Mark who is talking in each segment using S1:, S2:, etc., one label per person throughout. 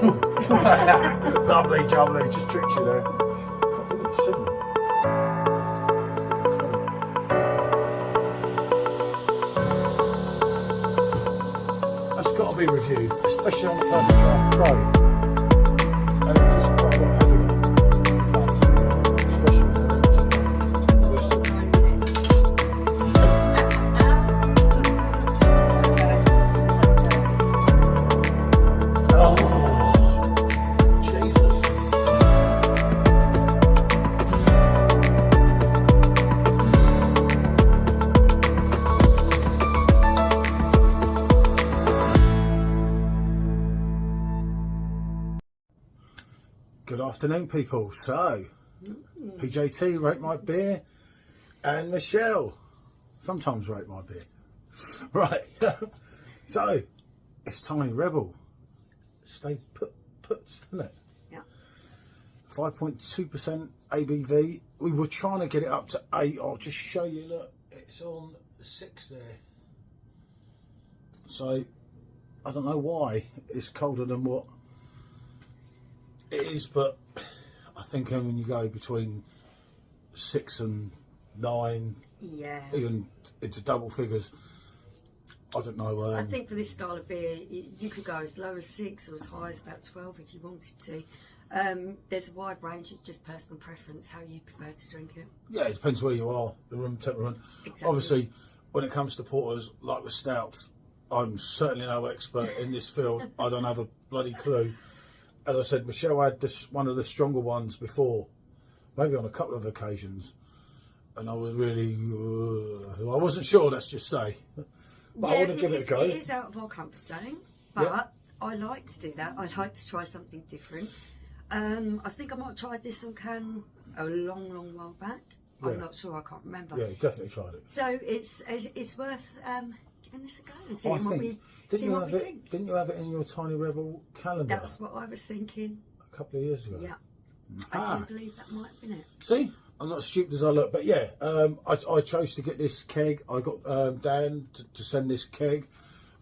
S1: Lovely jubbly, just tricked you there. God, look at the signal. That's got to be reviewed, especially on the Perfectdraft Pro. And it's just quite a lot heavier. Especially when Good afternoon, people. So, PJT, rate my beer, and Michelle, sometimes rate my beer. Right, so, it's Tiny Rebel. Stay put, isn't it?
S2: Yeah.
S1: 5.2% ABV. We were trying to get it up to 8. I'll just show you, look, it's on 6 there. So, I don't know why it's colder than what it is, but I think when you go between 6 and 9,
S2: yeah,
S1: even into double figures, I don't know.
S2: I think for this style of beer, you could go as low as 6 or as high as about 12 if you wanted to. There's a wide range. It's just personal preference how you prefer to drink it.
S1: Yeah, it depends where you are, the room temperament.
S2: Exactly.
S1: Obviously, when it comes to porters, like with stouts, I'm certainly no expert in this field. I don't have a bloody clue. As I said, Michelle had one of the stronger ones before, maybe on a couple of occasions, and I was really, I wasn't sure, let's just say. But yeah, I want to give it a go.
S2: It is out of our comfort zone, but I like to do that. I'd like to try something different. I think I might have tried this on can a long while back. Yeah. I'm not sure, I can't remember.
S1: Yeah, definitely tried it.
S2: So it's worth giving this a go and seeing what we think.
S1: Didn't you have it in your Tiny Rebel calendar?
S2: That's what I was thinking.
S1: A couple of years ago.
S2: Yeah. I do believe that might have been it.
S1: See, I'm not as stupid as I look, but yeah, I chose to get this keg. I got Dan to send this keg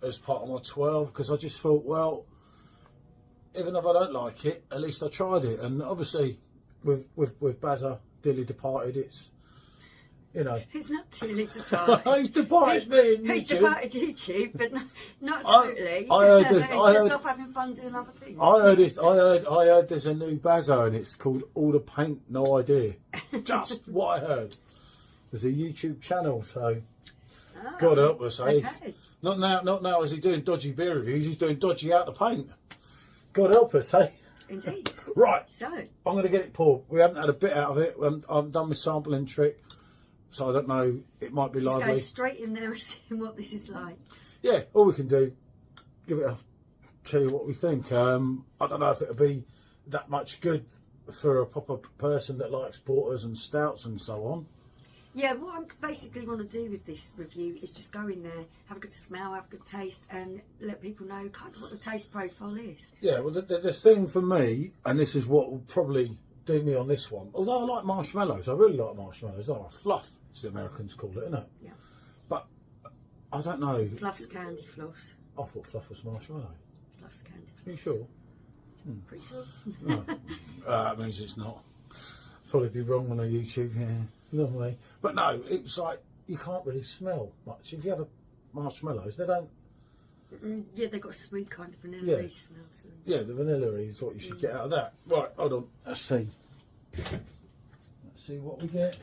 S1: as part of my 12 because I just thought, well, even if I don't like it, at least I tried it. And obviously, with Bazza dearly departed, it's, you know.
S2: He's not dearly departed.
S1: He's departed me in YouTube.
S2: He's departed YouTube, but not totally.
S1: I heard this.
S2: He's just off having fun doing other things.
S1: I heard there's a new Bazza and it's called All the Paint, No Idea. Just what I heard. There's a YouTube channel, so God help us, eh?
S2: Okay.
S1: Not now is he doing dodgy beer reviews, he's doing dodgy out the paint. God help us, eh?
S2: Indeed.
S1: Right.
S2: So
S1: I'm going to get it poured. We haven't had a bit out of it. I'm done with sampling trick, so I don't know. It might be lively.
S2: Just go straight in there and see what this is like.
S1: Yeah, all we can do, give it a tell you what we think. I don't know if it'll be that much good for a proper person that likes porters and stouts and so on.
S2: Yeah, what I basically want to do with this review is just go in there, have a good smell, have a good taste, and let people know kind of what the taste profile is. Yeah, well,
S1: the thing for me, and this is what will probably do me on this one, although I like marshmallows, I really like marshmallows, not like fluff, as the Americans call it, isn't it?
S2: Yeah.
S1: But I don't know.
S2: Fluff's candy floss.
S1: I thought fluff was marshmallow.
S2: Fluff's candy floss.
S1: Are you sure?
S2: Pretty sure.
S1: No. That means it's not. Probably be wrong on a YouTube, yeah. Lovely. But no, it's like you can't really smell much. If you have a marshmallows, they don't.
S2: Yeah, they've got a sweet kind of vanilla smell to them.
S1: Yeah, the vanilla is what you should get out of that. Right, hold on. Let's see. Let's see what we get.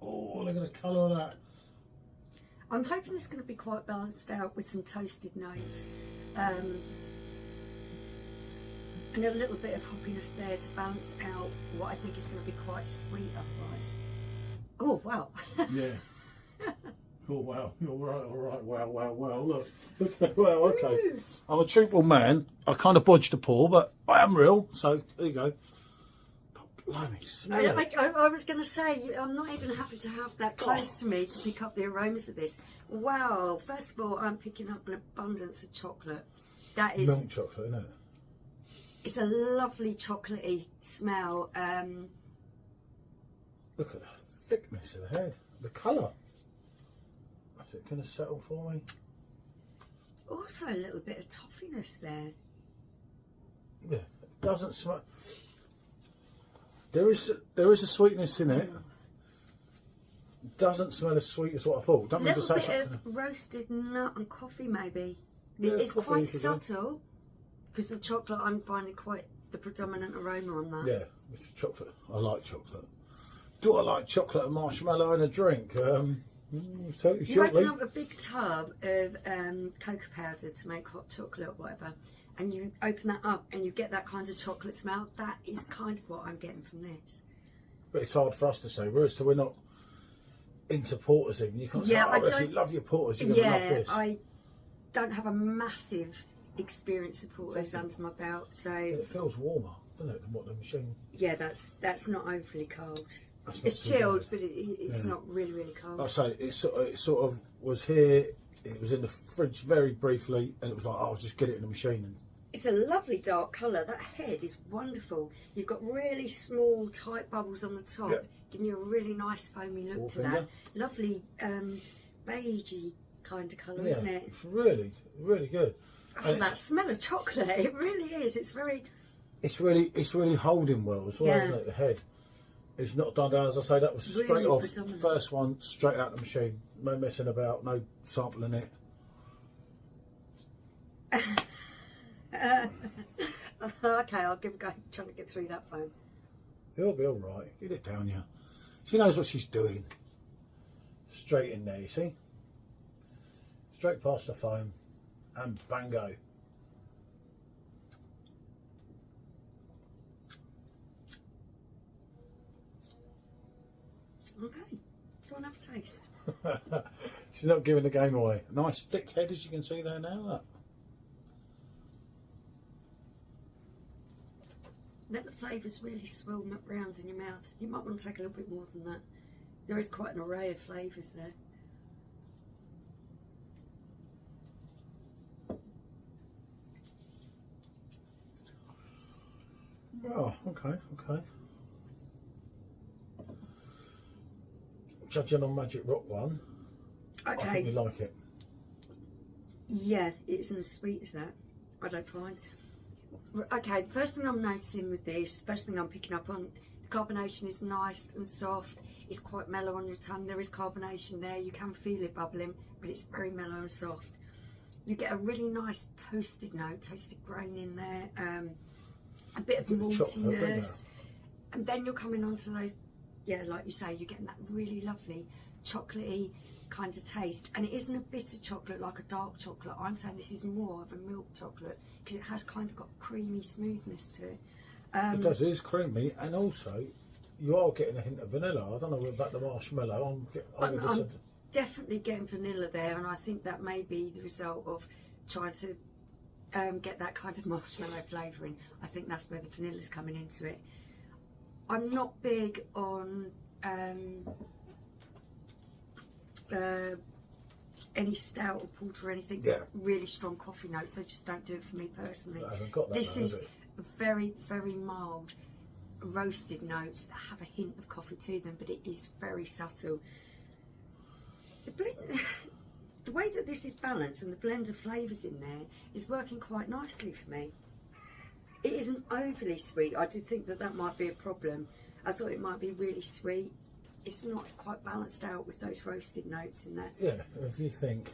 S1: Oh, look at the colour of that.
S2: I'm hoping it's going to be quite balanced out with some toasted notes. And a little bit of hoppiness there to balance out what I think is going to be quite sweet otherwise. Oh, wow.
S1: Yeah. Oh, wow. You're right, all right. Wow. Look. Well, okay. I'm a truthful man. I kind of bodged the pour, but I am real. So, there you go. Blimey, smell it.
S2: I was going to say, I'm not even happy to have that close to me to pick up the aromas of this. Wow. First of all, I'm picking up an abundance of chocolate. That is...
S1: Milk chocolate, isn't it?
S2: It's a lovely chocolatey smell.
S1: Look at the thickness of the head, the colour. Is it going to settle for me?
S2: Also a little bit of toffiness there.
S1: Yeah, doesn't smell. There is a sweetness in it. Doesn't smell as sweet as what I thought. Don't mean to say
S2: little bit
S1: something.
S2: of roasted nut and coffee, maybe.
S1: Yeah,
S2: It's
S1: coffee
S2: quite
S1: you could do.
S2: subtle because the chocolate, I'm finding quite the predominant aroma on that.
S1: Yeah, it's chocolate. I like chocolate. Do I like chocolate and marshmallow in a drink? Tell you
S2: You
S1: shortly.
S2: open up a big tub of cocoa powder to make hot chocolate or whatever, and you open that up and you get that kind of chocolate smell. That is kind of what I'm getting from this.
S1: But it's hard for us to say. Whereas we're not into porters even. You can't
S2: Yeah,
S1: say,
S2: I
S1: oh, if
S2: don't-
S1: you love your porters, you're going to love
S2: Yeah,
S1: this.
S2: I don't have a massive experience of porters under my belt, so
S1: It feels warmer, doesn't it, than what the machine...
S2: yeah, that's not overly cold.
S1: That's not
S2: It's
S1: too
S2: chilled,
S1: bad.
S2: but it's
S1: Yeah.
S2: not really cold.
S1: Like I say, it sort of was here, it was in the fridge very briefly, and it was like, oh, I'll just get it in the machine. And
S2: It's a lovely dark colour. That head is wonderful. You've got really small, tight bubbles on the top,
S1: Yeah.
S2: giving you a really nice foamy look to that.
S1: Forefinger.
S2: Lovely beigey kind of colour,
S1: yeah,
S2: isn't it?
S1: it's really, really good.
S2: Oh,
S1: And
S2: that smell of chocolate! It really is. It's very.
S1: it's really holding well as well,
S2: Yeah.
S1: isn't it? The head. It's not done down, as I say, that was straight
S2: Really
S1: off,
S2: predominant.
S1: first one, straight out the machine. No messing about, no sampling it.
S2: Okay, I'll give a go trying to get through that foam.
S1: It'll be alright. Get it down here. She knows what she's doing. Straight in there, you see? Straight past the foam. And bango.
S2: Okay, do you want to have a taste?
S1: She's not giving the game away. Nice thick head, as you can see there now. Look.
S2: Let the flavours really swirl round in your mouth. You might want to take a little bit more than that. There is quite an array of flavours there.
S1: Oh, okay. Judging on Magic Rock one, I think
S2: Okay,
S1: you like it.
S2: yeah, it isn't as sweet as that, I don't find. Okay, the first thing I'm noticing with this, the first thing I'm picking up on, the carbonation is nice and soft. It's quite mellow on your tongue. There is carbonation there. You can feel it bubbling, but it's very mellow and soft. You get a really nice toasted note, toasted grain in there, a bit of
S1: Bit of chocolate, don't
S2: maltiness, and then you're coming onto those, yeah, like you say, you're getting that really lovely chocolatey kind of taste, and it isn't a bitter chocolate like a dark chocolate. I'm saying this is more of a milk chocolate because it has kind of got creamy smoothness to it.
S1: It does, it is creamy, and also you are getting a hint of vanilla. I don't know about the marshmallow.
S2: I'm definitely getting vanilla there, and I think that may be the result of trying to get that kind of marshmallow flavouring. I think that's where the vanilla's coming into it. I'm not big on any stout or porter or anything.
S1: Yeah.
S2: Really strong coffee notes. They just don't do it for me personally.
S1: It hasn't got that
S2: This
S1: though, has
S2: is
S1: it?
S2: very, very mild roasted notes that have a hint of coffee to them, but it is very subtle. The way that this is balanced and the blend of flavours in there is working quite nicely for me. It isn't overly sweet. I did think that that might be a problem. I thought it might be really sweet. It's not. It's quite balanced out with those roasted notes in there.
S1: Yeah, if you think,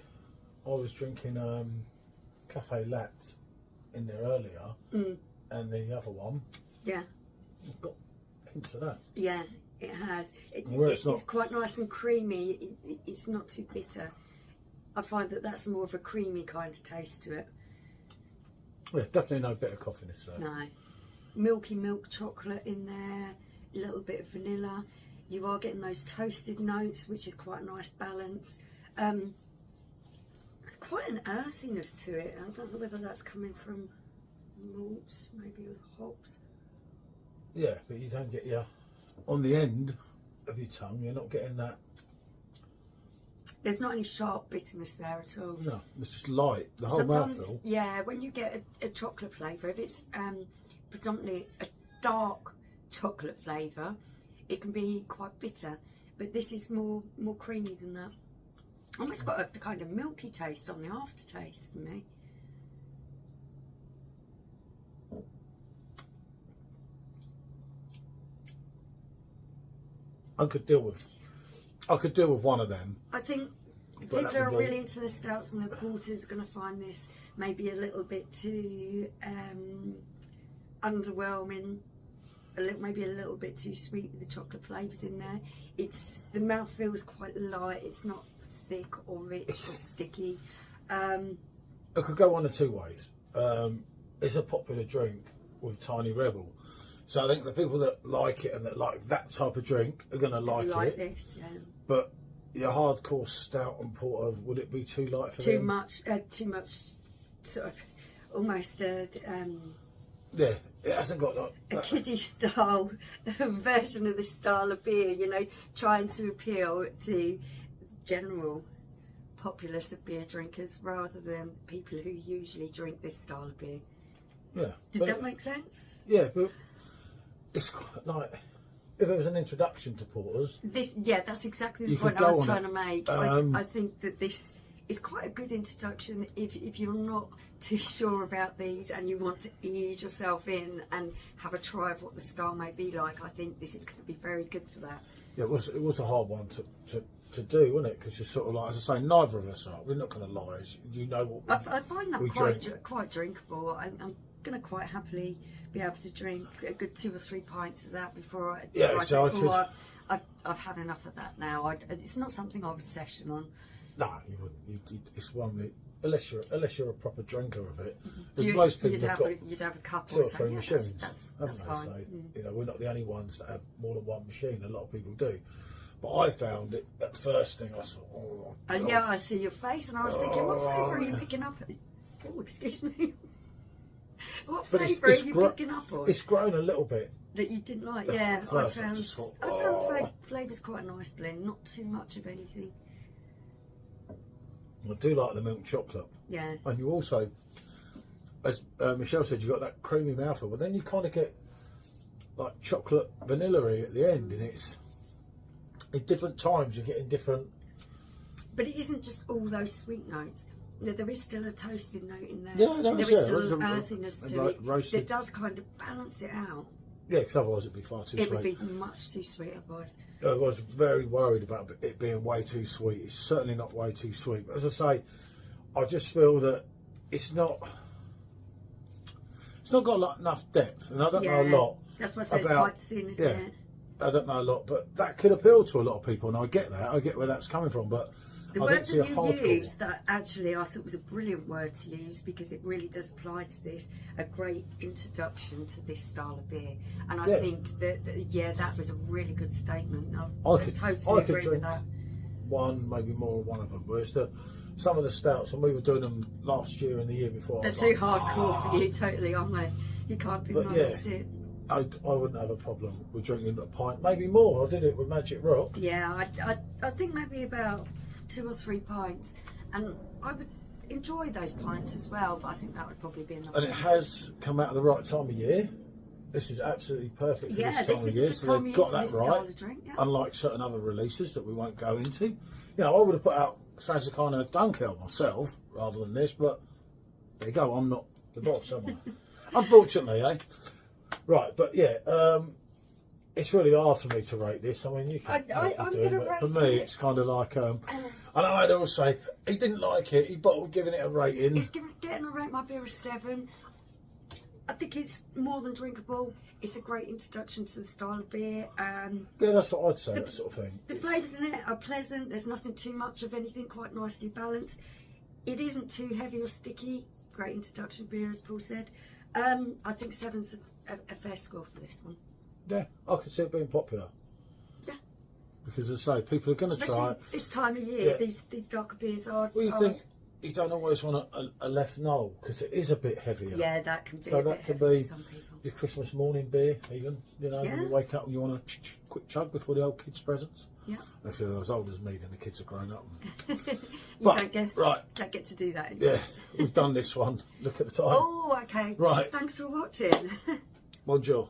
S1: I was drinking Cafe Latte in there earlier, and the other one,
S2: Yeah,
S1: you've got hints of that.
S2: yeah, it has.
S1: Where it's not-
S2: It's quite nice and creamy. It's not too bitter. I find that that's more of a creamy kind of taste to it.
S1: Yeah, definitely no bitter coffiness there.
S2: No. Milky milk chocolate in there, a little bit of vanilla. You are getting those toasted notes, which is quite a nice balance. Quite an earthiness to it. I don't know whether that's coming from malts, maybe with hops.
S1: Yeah, but you don't get on the end of your tongue, you're not getting that.
S2: There's not any sharp bitterness there at all.
S1: No, it's just light. The whole
S2: Sometimes,
S1: mouthful.
S2: yeah, when you get a chocolate flavour, if it's predominantly a dark chocolate flavour, it can be quite bitter. But this is more creamy than that. Almost got a kind of milky taste on the aftertaste for me.
S1: I could deal with one of them.
S2: I think people who are really into the stouts and the porters are going to find this maybe a little bit too underwhelming. Maybe a little bit too sweet with the chocolate flavours in there. The mouth feels quite light. It's not thick or rich or sticky.
S1: It could go one of two ways. It's a popular drink with Tiny Rebel, so I think the people that like it and that like that type of drink are going to like it.
S2: This, yeah.
S1: But your hardcore stout and porter, would it be too light for them?
S2: Too much, sort of almost.
S1: Yeah, it hasn't got like
S2: a kiddie style version of this style of beer, you know, trying to appeal to general populace of beer drinkers rather than people who usually drink this style of beer.
S1: Yeah.
S2: Does that make sense?
S1: Yeah, but it's quite like, if it was an introduction to porters.
S2: That's exactly the point I was trying to make. I think that this is quite a good introduction if you're not too sure about these and you want to ease yourself in and have a try of what the style may be like. I think this is going to be very good for that. Yeah, it was a hard one to do, wasn't it? Because you're sort of like, as I say, neither of us are. We're not going to lie. You know what I find that quite drinkable. I'm going to quite happily be able to drink a good 2 or 3 pints of that before I've had enough of that now. It's not something I would session on.
S1: No, you wouldn't. It's one that, unless you're a proper drinker of it.
S2: Most people you'd have a couple
S1: 2 or 3 machines.
S2: That's fine.
S1: So, you know, we're not the only ones that have more than one machine. A lot of people do. But I found it at first thing. I thought, oh God.
S2: Yeah, I see your face, and I was thinking, what flavour are you picking up? Oh, excuse me. What flavour are you picking up on?
S1: It's grown a little bit.
S2: That you didn't like, yeah. I found flavour's quite a nice blend. Not too much of anything.
S1: I do like the milk chocolate.
S2: Yeah.
S1: And you also, as Michelle said, you got that creamy mouthfeel, but then you kind of get like chocolate vanilla-y at the end, and it's at different times you're getting different.
S2: But it isn't just all those sweet notes. There is still a toasted note in there.
S1: Yeah,
S2: there is still an earthiness to it.
S1: Roasted.
S2: It does kind of balance it out.
S1: Yeah, because otherwise it'd be far too sweet.
S2: It would be much too sweet otherwise.
S1: I was very worried about it being way too sweet. It's certainly not way too sweet. But as I say, I just feel that it's not got enough depth, and I don't know a lot.
S2: That's why I say it's quite thin, isn't it?
S1: I don't know a lot, but that could appeal to a lot of people, and I get that. I get where that's coming from, but
S2: the word that you used, that actually I thought was a brilliant word to use because it really does apply to this, a great introduction to this style of beer. And I think that that was a really good statement. I totally agree with that.
S1: One, maybe more of one of them. Whereas some of the stouts, when we were doing them last year and the year before,
S2: they're too hardcore for you, totally, aren't they? You can't do it.
S1: I wouldn't have a problem with drinking a pint, maybe more. I did it with Magic Rock.
S2: Yeah, I think maybe about 2 or 3 pints, and I would enjoy those pints as well, but I think that would probably be enough.
S1: And it has come out at the right time of year. This is absolutely perfect for this time of year, so they've got that right. Unlike certain other releases that we won't go into. You know, I would have put out Franzikana Dunkel myself rather than this, but there you go, I'm not the boss, am I? Unfortunately, eh? Right, but yeah, it's really hard for me to rate this. I mean, you can do it, but for me, it's kind of like, I know I'd always say, he didn't like it, he bottled giving it a rating.
S2: It's getting a rate, my beer is 7. I think it's more than drinkable. It's a great introduction to the style of beer.
S1: Yeah, that's what I'd say, that sort of thing.
S2: The flavours in it are pleasant. There's nothing too much of anything, quite nicely balanced. It isn't too heavy or sticky. Great introduction beer, as Paul said. I think 7's a fair score for this one.
S1: Yeah, I could see it being popular.
S2: Yeah.
S1: Because as I say, people are going to try it.
S2: This time of year, these darker beers are...
S1: Well, you think you don't always want a left knoll, because it is a bit heavier.
S2: Yeah, that can be
S1: so
S2: a
S1: that
S2: bit
S1: could
S2: heavy
S1: be
S2: for some people.
S1: Your Christmas morning beer, even. You know, when you wake up and you want a quick chug before the old kids' presents.
S2: Yeah.
S1: If you're as old as me, then the kids are grown up.
S2: Don't get to do that anymore.
S1: Yeah, we've done this one. Look at the time.
S2: Oh, okay.
S1: Right.
S2: Thanks for watching.
S1: Bonjour.